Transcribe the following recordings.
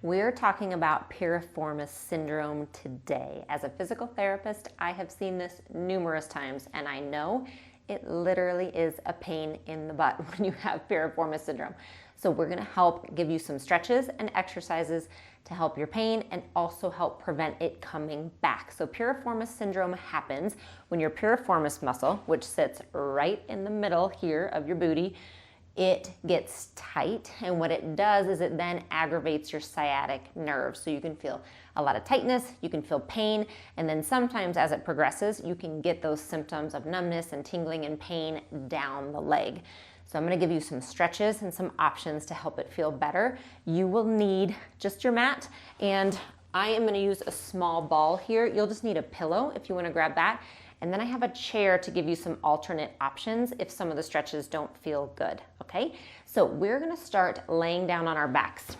We're talking about piriformis syndrome today. As a physical therapist, I have seen this numerous times, and I know it literally is a pain in the butt when you have piriformis syndrome. So we're gonna help give you some stretches and exercises to help your pain and also help prevent it coming back. So piriformis syndrome happens when your piriformis muscle, which sits right in the middle here of your booty, it gets tight, and what it does is it then aggravates your sciatic nerve. So you can feel a lot of tightness, you can feel pain, and then sometimes as it progresses, you can get those symptoms of numbness and tingling and pain down the leg. So I'm gonna give you some stretches and some options to help it feel better. You will need just your mat, and I am gonna use a small ball here. You'll just need a pillow if you wanna grab that. And then I have a chair to give you some alternate options if some of the stretches don't feel good, okay? So we're gonna start laying down on our backs.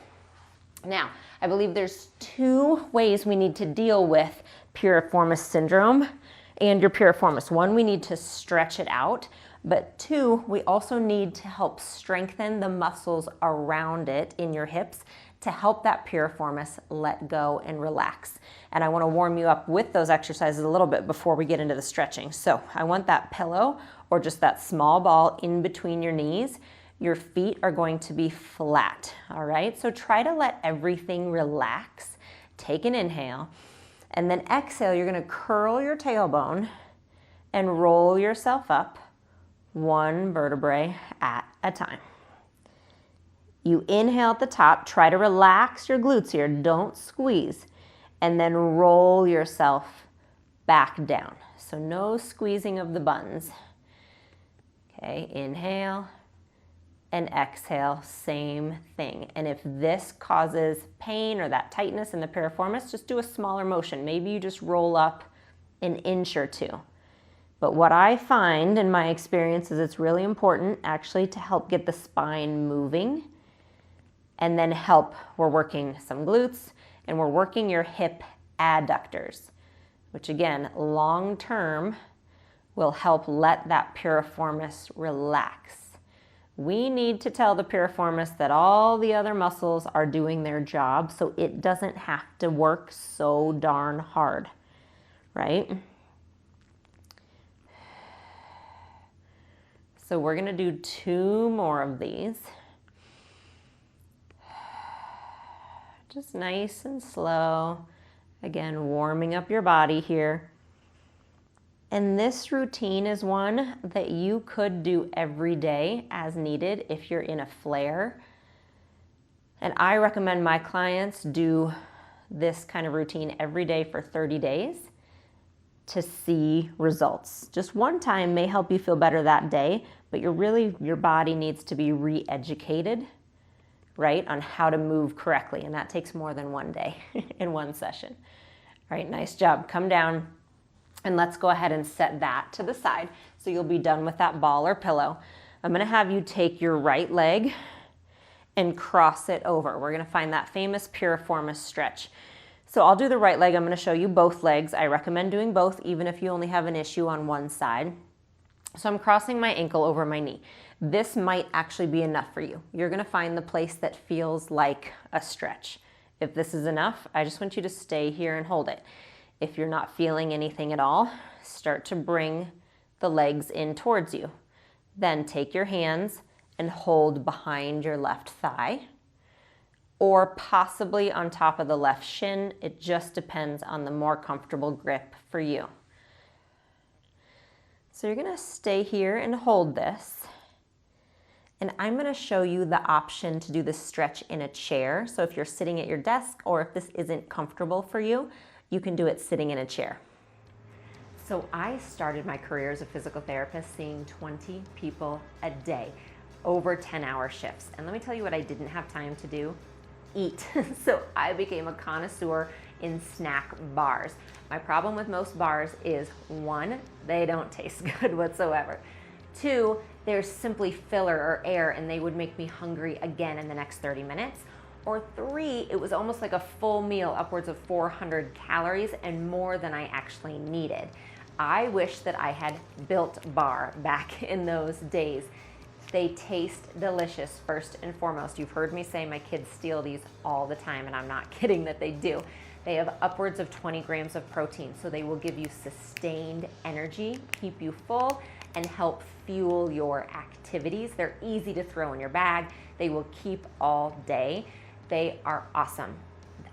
Now, I believe there's two ways we need to deal with piriformis syndrome and your piriformis. One, we need to stretch it out, but two, we also need to help strengthen the muscles around it in your hips to help that piriformis let go and relax. And I wanna warm you up with those exercises a little bit before we get into the stretching. So I want that pillow or just that small ball in between your knees. Your feet are going to be flat, all right? So try to let everything relax. Take an inhale, and then exhale, you're gonna curl your tailbone and roll yourself up one vertebrae at a time. You inhale at the top, try to relax your glutes here, don't squeeze, and then roll yourself back down. So no squeezing of the buns. Okay, inhale and exhale, same thing. And if this causes pain or that tightness in the piriformis, just do a smaller motion. Maybe you just roll up an inch or two. But what I find in my experience is it's really important actually to help get the spine moving. And then we're working some glutes and we're working your hip adductors, which again, long-term will help let that piriformis relax. We need to tell the piriformis that all the other muscles are doing their job so it doesn't have to work so darn hard, right? So we're gonna do 2 more of these. Just nice and slow. Again, warming up your body here. And this routine is one that you could do every day as needed if you're in a flare. And I recommend my clients do this kind of routine every day for 30 days to see results. Just one time may help you feel better that day, but your body needs to be re-educated, right, on how to move correctly, and that takes more than one day in one session. All right, nice job. Come down, and let's go ahead and set that to the side so you'll be done with that ball or pillow. I'm gonna have you take your right leg and cross it over. We're gonna find that famous piriformis stretch. So I'll do the right leg. I'm gonna show you both legs. I recommend doing both, even if you only have an issue on one side. So I'm crossing my ankle over my knee. This might actually be enough for you. You're gonna find the place that feels like a stretch. If this is enough, I just want you to stay here and hold it. If you're not feeling anything at all, start to bring the legs in towards you. Then take your hands and hold behind your left thigh, or possibly on top of the left shin. It just depends on the more comfortable grip for you. So you're gonna stay here and hold this. And I'm gonna show you the option to do this stretch in a chair. So if you're sitting at your desk or if this isn't comfortable for you, you can do it sitting in a chair. So I started my career as a physical therapist seeing 20 people a day, over 10-hour shifts. And let me tell you what I didn't have time to do: eat. So I became a connoisseur in snack bars. My problem with most bars is, 1, they don't taste good whatsoever. 2, they're simply filler or air and they would make me hungry again in the next 30 minutes. Or 3, it was almost like a full meal, upwards of 400 calories and more than I actually needed. I wish that I had Built Bar back in those days. They taste delicious, first and foremost. You've heard me say my kids steal these all the time, and I'm not kidding that they do. They have upwards of 20 grams of protein, so they will give you sustained energy, keep you full, and help fuel your activities. They're easy to throw in your bag. They will keep all day. They are awesome.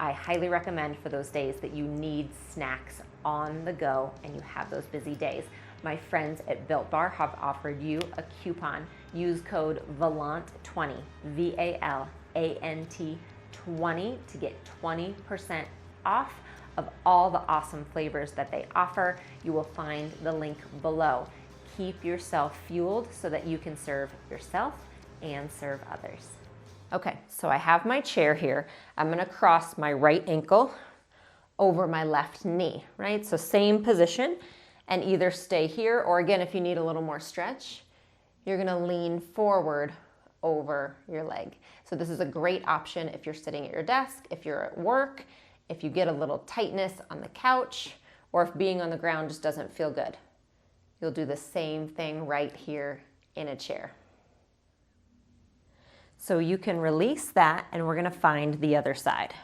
I highly recommend for those days that you need snacks on the go and you have those busy days. My friends at Built Bar have offered you a coupon. Use code VALANT20, VALANT 20 to get 20% off of all the awesome flavors that they offer. You will find the link below. Keep yourself fueled so that you can serve yourself and serve others. Okay, so I have my chair here. I'm gonna cross my right ankle over my left knee, right? So same position, and either stay here, or again, if you need a little more stretch, you're gonna lean forward over your leg. So this is a great option if you're sitting at your desk, if you're at work, if you get a little tightness on the couch, or if being on the ground just doesn't feel good. You'll do the same thing right here in a chair. So you can release that, and we're gonna find the other side.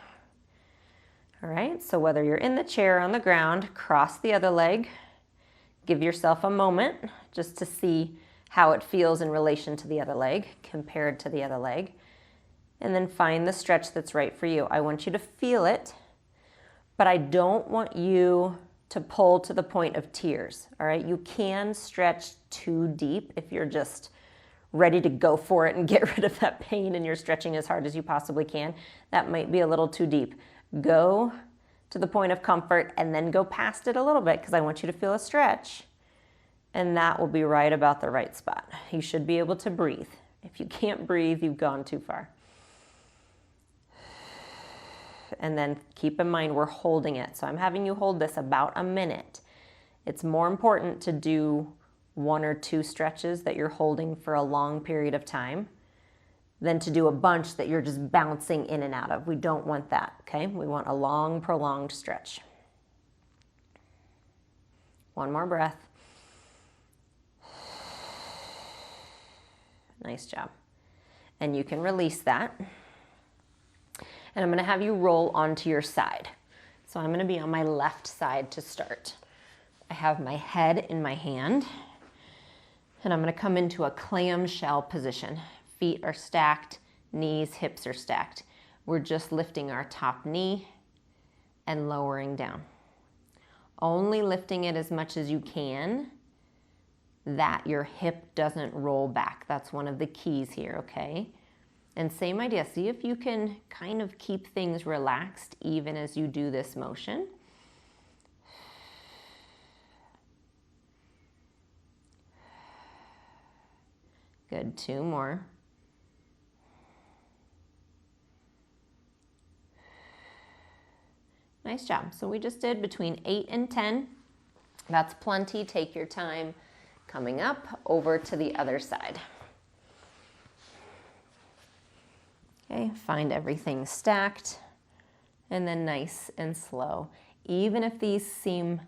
All right, so whether you're in the chair or on the ground, cross the other leg. Give yourself a moment just to see how it feels in relation to the other leg, compared to the other leg. And then find the stretch that's right for you. I want you to feel it, but I don't want you to pull to the point of tears, all right? You can stretch too deep if you're just ready to go for it and get rid of that pain and you're stretching as hard as you possibly can. That might be a little too deep. Go to the point of comfort and then go past it a little bit, because I want you to feel a stretch, and that will be right about the right spot. You should be able to breathe. If you can't breathe, you've gone too far. And then keep in mind we're holding it. So I'm having you hold this about a minute. It's more important to do 1 or 2 stretches that you're holding for a long period of time than to do a bunch that you're just bouncing in and out of. We don't want that, okay? We want a long, prolonged stretch. One more breath. Nice job. And you can release that. And I'm gonna have you roll onto your side. So I'm gonna be on my left side to start. I have my head in my hand, and I'm gonna come into a clamshell position. Feet are stacked, knees, hips are stacked. We're just lifting our top knee and lowering down. Only lifting it as much as you can, that your hip doesn't roll back. That's one of the keys here, okay? And same idea, see if you can kind of keep things relaxed even as you do this motion. Good, 2 more. Nice job. So we just did between 8 and 10. That's plenty. Take your time coming up over to the other side. Okay, find everything stacked, and then nice and slow. Even if these seem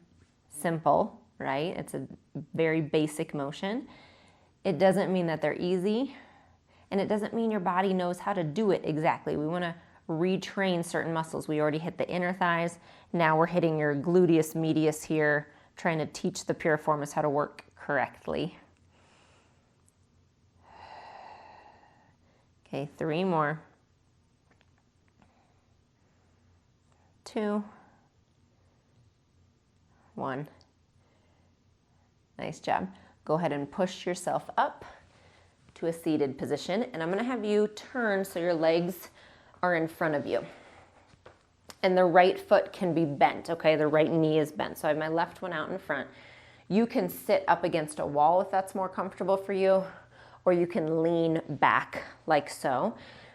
simple, right? It's a very basic motion. It doesn't mean that they're easy, and it doesn't mean your body knows how to do it exactly. We want to retrain certain muscles. We already hit the inner thighs. Now we're hitting your gluteus medius here, trying to teach the piriformis how to work correctly. Okay, 3 more. 2, 1. Nice job. Go ahead and push yourself up to a seated position, and I'm gonna have you turn so your legs are in front of you. And the right foot can be bent, okay? The right knee is bent. So I have my left one out in front. You can sit up against a wall if that's more comfortable for you, or you can lean back like so.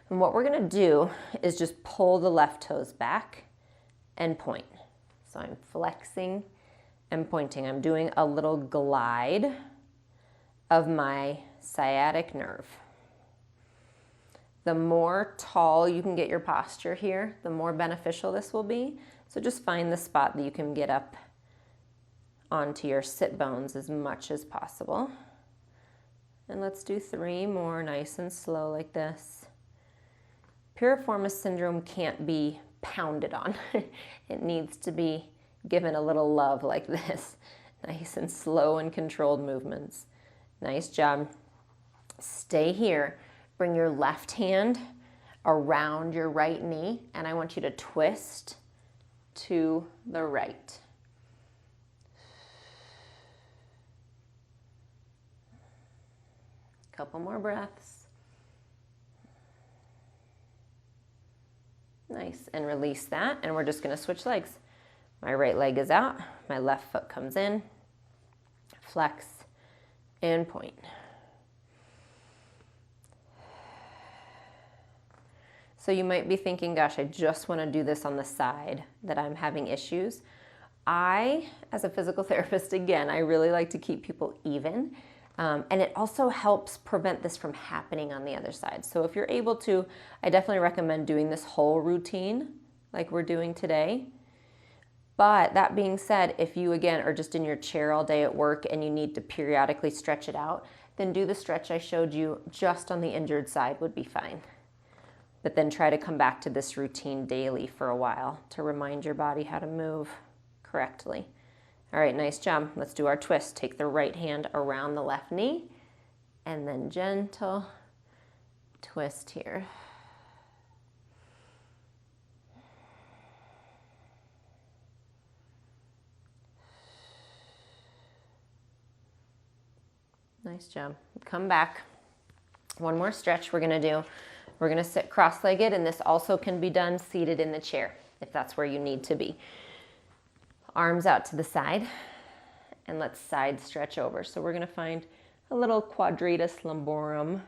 And what we're gonna do is just pull the left toes back and point. So I'm flexing and pointing. I'm doing a little glide of my sciatic nerve. The more tall you can get your posture here, the more beneficial this will be. So just find the spot that you can get up onto your sit bones as much as possible. And let's do 3 more, nice and slow like this. Piriformis syndrome can't be pounded on. It needs to be given a little love like this. Nice and slow and controlled movements. Nice job. Stay here. Bring your left hand around your right knee, and I want you to twist to the right. Couple more breaths. Nice, and release that, and we're just gonna switch legs. My right leg is out, my left foot comes in, flex, and point. So you might be thinking, gosh, I just wanna do this on the side that I'm having issues. I, as a physical therapist, again, I really like to keep people even. And it also helps prevent this from happening on the other side. So if you're able to, I definitely recommend doing this whole routine like we're doing today. But that being said, if you, again, are just in your chair all day at work and you need to periodically stretch it out, then do the stretch I showed you just on the injured side would be fine. But then try to come back to this routine daily for a while to remind your body how to move correctly. All right, nice job. Let's do our twist. Take the right hand around the left knee and then gentle twist here. Nice job. Come back. One more stretch we're gonna do. We're gonna sit cross-legged, and this also can be done seated in the chair if that's where you need to be. Arms out to the side, and let's side stretch over. So we're gonna find a little quadratus lumborum,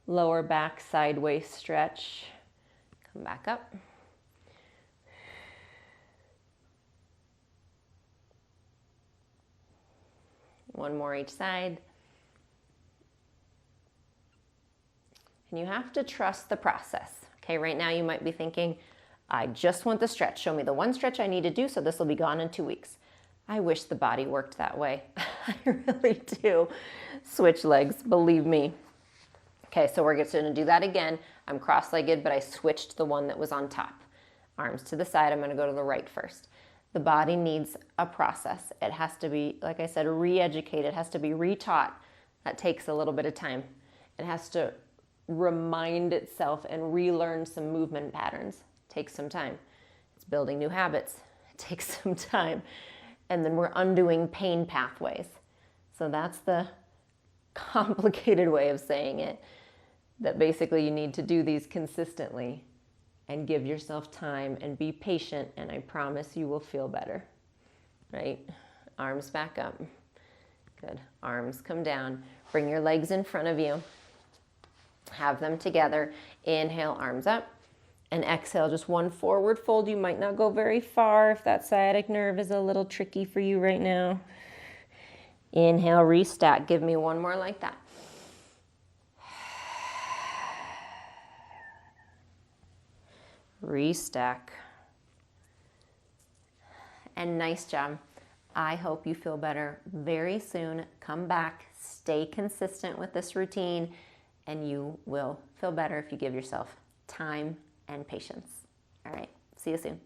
lower back sideways stretch. Come back up. One more each side. And you have to trust the process. Okay, right now you might be thinking, I just want the stretch. Show me the one stretch I need to do so this will be gone in 2 weeks. I wish the body worked that way. I really do. Switch legs, believe me. Okay, so we're just gonna do that again. I'm cross-legged, but I switched the one that was on top. Arms to the side, I'm gonna go to the right first. The body needs a process. It has to be, like I said, re-educated. It has to be retaught. That takes a little bit of time. It has to remind itself and relearn some movement patterns. It takes some time. It's building new habits. It takes some time. And then we're undoing pain pathways. So that's the complicated way of saying it, that basically you need to do these consistently and give yourself time and be patient, and I promise you will feel better, right? Arms back up. Good. Arms come down. Bring your legs in front of you. Have them together. Inhale, arms up. And exhale, just one forward fold. You might not go very far if that sciatic nerve is a little tricky for you right now. Inhale, restack. Give me one more like that. Restack. And nice job. I hope you feel better very soon. Come back, stay consistent with this routine, and you will feel better if you give yourself time and patience. All right, see you soon.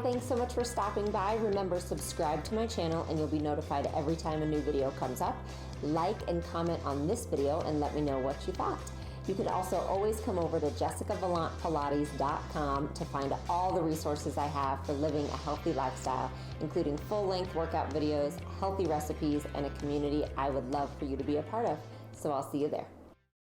Thanks so much for stopping by. Remember, subscribe to my channel and you'll be notified every time a new video comes up. Like and comment on this video and let me know what you thought. You could also always come over to jessicavalantpilates.com to find all the resources I have for living a healthy lifestyle, including full-length workout videos, healthy recipes, and a community I would love for you to be a part of. So I'll see you there.